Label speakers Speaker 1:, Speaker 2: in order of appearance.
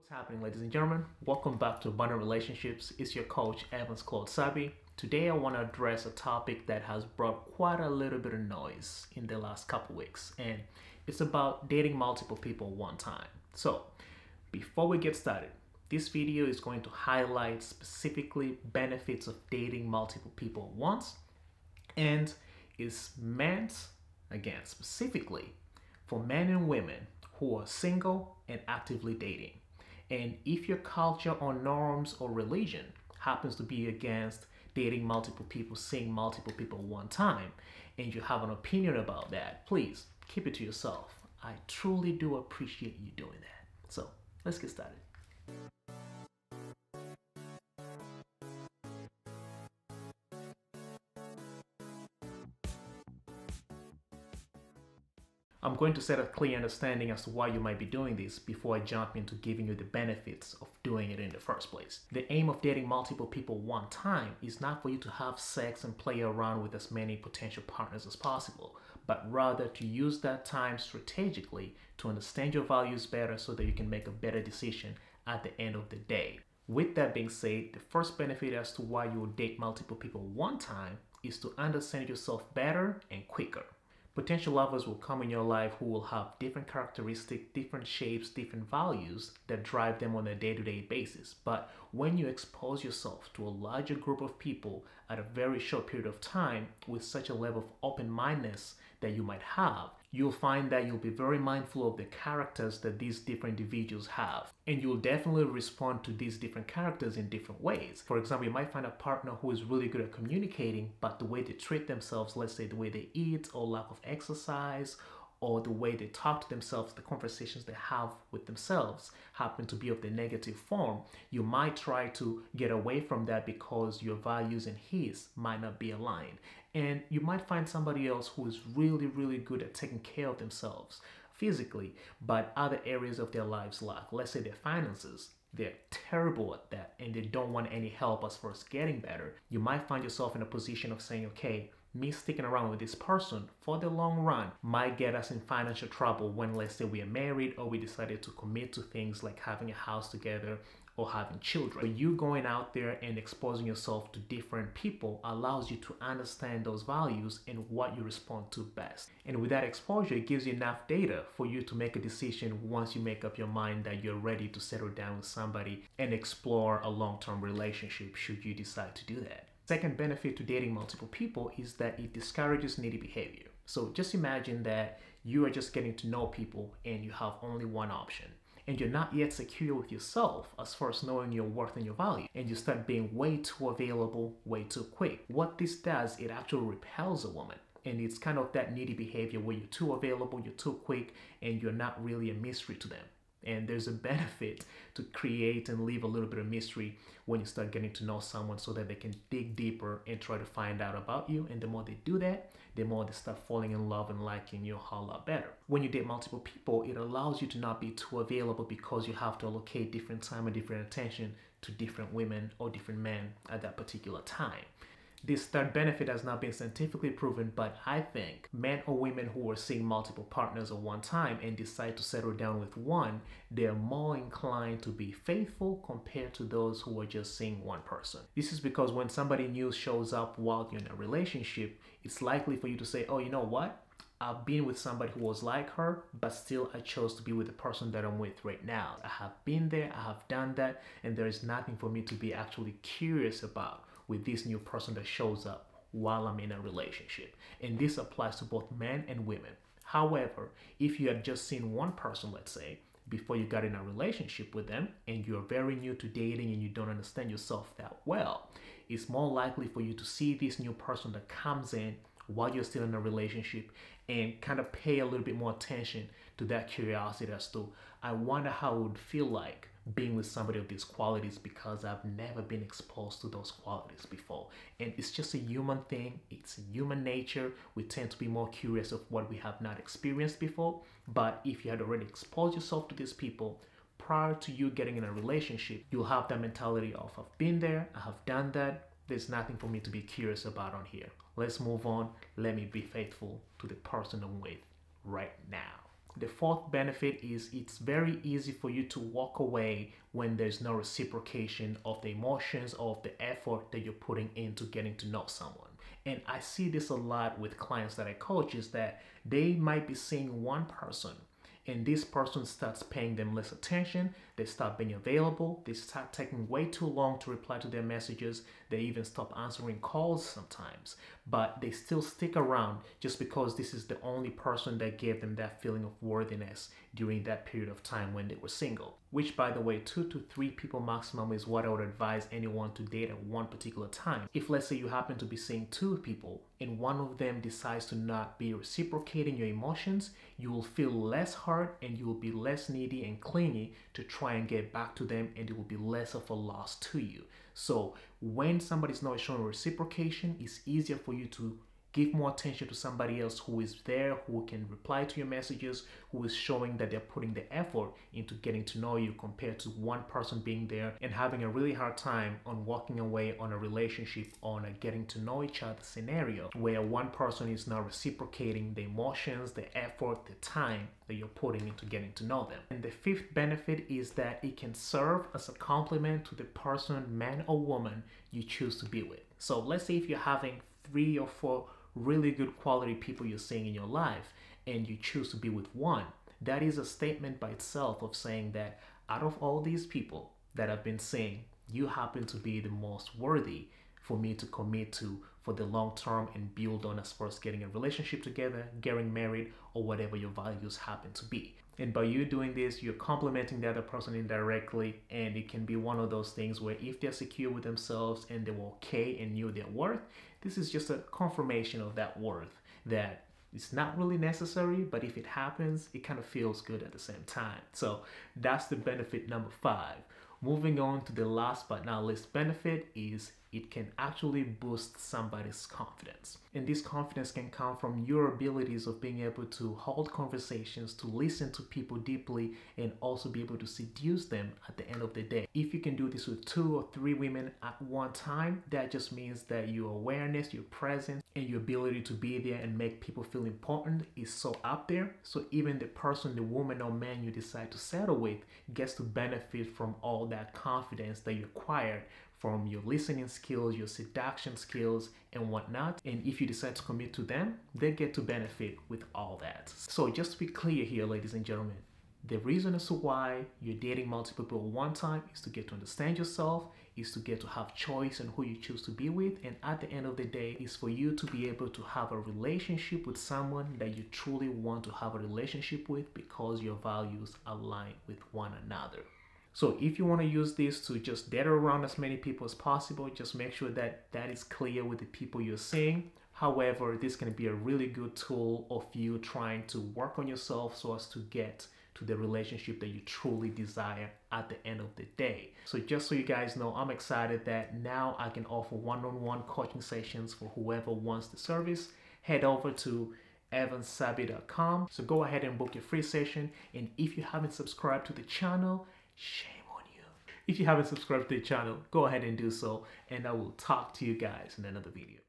Speaker 1: What's happening, ladies and gentlemen? Welcome back to Abundant Relationships. It's your coach, Evans-Claude Sabbi. Today I want to address a topic that has brought quite a little bit of noise in the last couple weeks, and it's about dating multiple people one time. So, before we get started, this video is going to highlight specifically benefits of dating multiple people once, and is meant, again, specifically for men and women who are single and actively dating. And if your culture or norms or religion happens to be against dating multiple people, seeing multiple people one time, and you have an opinion about that, please keep it to yourself. I truly do appreciate you doing that. So let's get started. I'm going to set a clear understanding as to why you might be doing this before I jump into giving you the benefits of doing it in the first place. The aim of dating multiple people one time is not for you to have sex and play around with as many potential partners as possible, but rather to use that time strategically to understand your values better so that you can make a better decision at the end of the day. With that being said, the first benefit as to why you will date multiple people one time is to understand yourself better and quicker. Potential lovers will come in your life who will have different characteristics, different shapes, different values that drive them on a day-to-day basis. But when you expose yourself to a larger group of people at a very short period of time with such a level of open-mindedness that you might have, you'll find that you'll be very mindful of the characters that these different individuals have. And you'll definitely respond to these different characters in different ways. For example, you might find a partner who is really good at communicating, but the way they treat themselves, let's say the way they eat or lack of exercise, or the way they talk to themselves, the conversations they have with themselves happen to be of the negative form. You might try to get away from that because your values and his might not be aligned. And you might find somebody else who is really, really good at taking care of themselves physically, but other areas of their lives lack. Let's say their finances. They're terrible at that and they don't want any help as far as getting better. You might find yourself in a position of saying, okay, me sticking around with this person for the long run might get us in financial trouble when, let's say, we are married or we decided to commit to things like having a house together or having children. But you going out there and exposing yourself to different people allows you to understand those values and what you respond to best. And with that exposure, it gives you enough data for you to make a decision once you make up your mind that you're ready to settle down with somebody and explore a long-term relationship should you decide to do that. Second benefit to dating multiple people is that it discourages needy behavior. So just imagine that you are just getting to know people and you have only one option. And you're not yet secure with yourself as far as knowing your worth and your value. And you start being way too available, way too quick. What this does, it actually repels a woman. And it's kind of that needy behavior where you're too available, you're too quick, and you're not really a mystery to them. And there's a benefit to create and leave a little bit of mystery when you start getting to know someone so that they can dig deeper and try to find out about you. And the more they do that, the more they start falling in love and liking you a whole lot better. When you date multiple people, it allows you to not be too available because you have to allocate different time and different attention to different women or different men at that particular time. This third benefit has not been scientifically proven, but I think men or women who are seeing multiple partners at one time and decide to settle down with one, they're more inclined to be faithful compared to those who are just seeing one person. This is because when somebody new shows up while you're in a relationship, it's likely for you to say, oh, you know what? I've been with somebody who was like her, but still I chose to be with the person that I'm with right now. I have been there, I have done that, and there is nothing for me to be actually curious about with this new person that shows up while I'm in a relationship. And this applies to both men and women. However, if you had just seen one person, let's say, before you got in a relationship with them and you're very new to dating and you don't understand yourself that well, it's more likely for you to see this new person that comes in while you're still in a relationship and kind of pay a little bit more attention to that curiosity as to, I wonder how it would feel like being with somebody of these qualities because I've never been exposed to those qualities before. And it's just a human thing. It's human nature. We tend to be more curious of what we have not experienced before. But if you had already exposed yourself to these people prior to you getting in a relationship, you'll have that mentality of, I've been there, I have done that. There's nothing for me to be curious about on here. Let's move on. Let me be faithful to the person I'm with right now. The fourth benefit is it's very easy for you to walk away when there's no reciprocation of the emotions or of the effort that you're putting into getting to know someone. And I see this a lot with clients that I coach, is that they might be seeing one person and this person starts paying them less attention, they stop being available, they start taking way too long to reply to their messages, they even stop answering calls sometimes, but they still stick around just because this is the only person that gave them that feeling of worthiness during that period of time when they were single. Which, by the way, 2 to 3 people maximum is what I would advise anyone to date at one particular time. If, let's say, you happen to be seeing 2 people and one of them decides to not be reciprocating your emotions, you will feel less hurt and you will be less needy and clingy to try and get back to them, and it will be less of a loss to you. So when somebody's not showing reciprocation, it's easier for you to give more attention to somebody else who is there, who can reply to your messages, who is showing that they're putting the effort into getting to know you, compared to one person being there and having a really hard time on walking away on a relationship, on a getting to know each other scenario, where one person is not reciprocating the emotions, the effort, the time that you're putting into getting to know them. And the fifth benefit is that it can serve as a compliment to the person, man or woman, you choose to be with. So let's say if you're having 3 or 4 really good quality people you're seeing in your life and you choose to be with one, that is a statement by itself of saying that out of all these people that I've been seeing, you happen to be the most worthy for me to commit to for the long term and build on as far as getting a relationship together, getting married, or whatever your values happen to be. And by you doing this, you're complimenting the other person indirectly, and it can be one of those things where if they're secure with themselves and they were okay and knew their worth, this is just a confirmation of that worth, that it's not really necessary, but if it happens, it kind of feels good at the same time. So that's the benefit number 5. Moving on to the last but not least benefit is it can actually boost somebody's confidence. And this confidence can come from your abilities of being able to hold conversations, to listen to people deeply, and also be able to seduce them at the end of the day. If you can do this with 2 or 3 women at one time, that just means that your awareness, your presence, and your ability to be there and make people feel important is so up there. So even the person, the woman or man you decide to settle with gets to benefit from all that confidence that you acquired from your listening skills, your seduction skills, and whatnot. And if you decide to commit to them, they get to benefit with all that. So just to be clear here, ladies and gentlemen, the reason as to why you're dating multiple people at one time is to get to understand yourself, is to get to have choice in who you choose to be with, and at the end of the day is for you to be able to have a relationship with someone that you truly want to have a relationship with because your values align with one another. So if you want to use this to just date around as many people as possible, just make sure that that is clear with the people you're seeing. However, this can be a really good tool of you trying to work on yourself so as to get to the relationship that you truly desire at the end of the day. So just so you guys know, I'm excited that now I can offer one-on-one coaching sessions for whoever wants the service. Head over to Evans-Claude.com. So go ahead and book your free session. And if you haven't subscribed to the channel, shame on you. If you haven't subscribed to the channel, go ahead and do so, and I will talk to you guys in another video.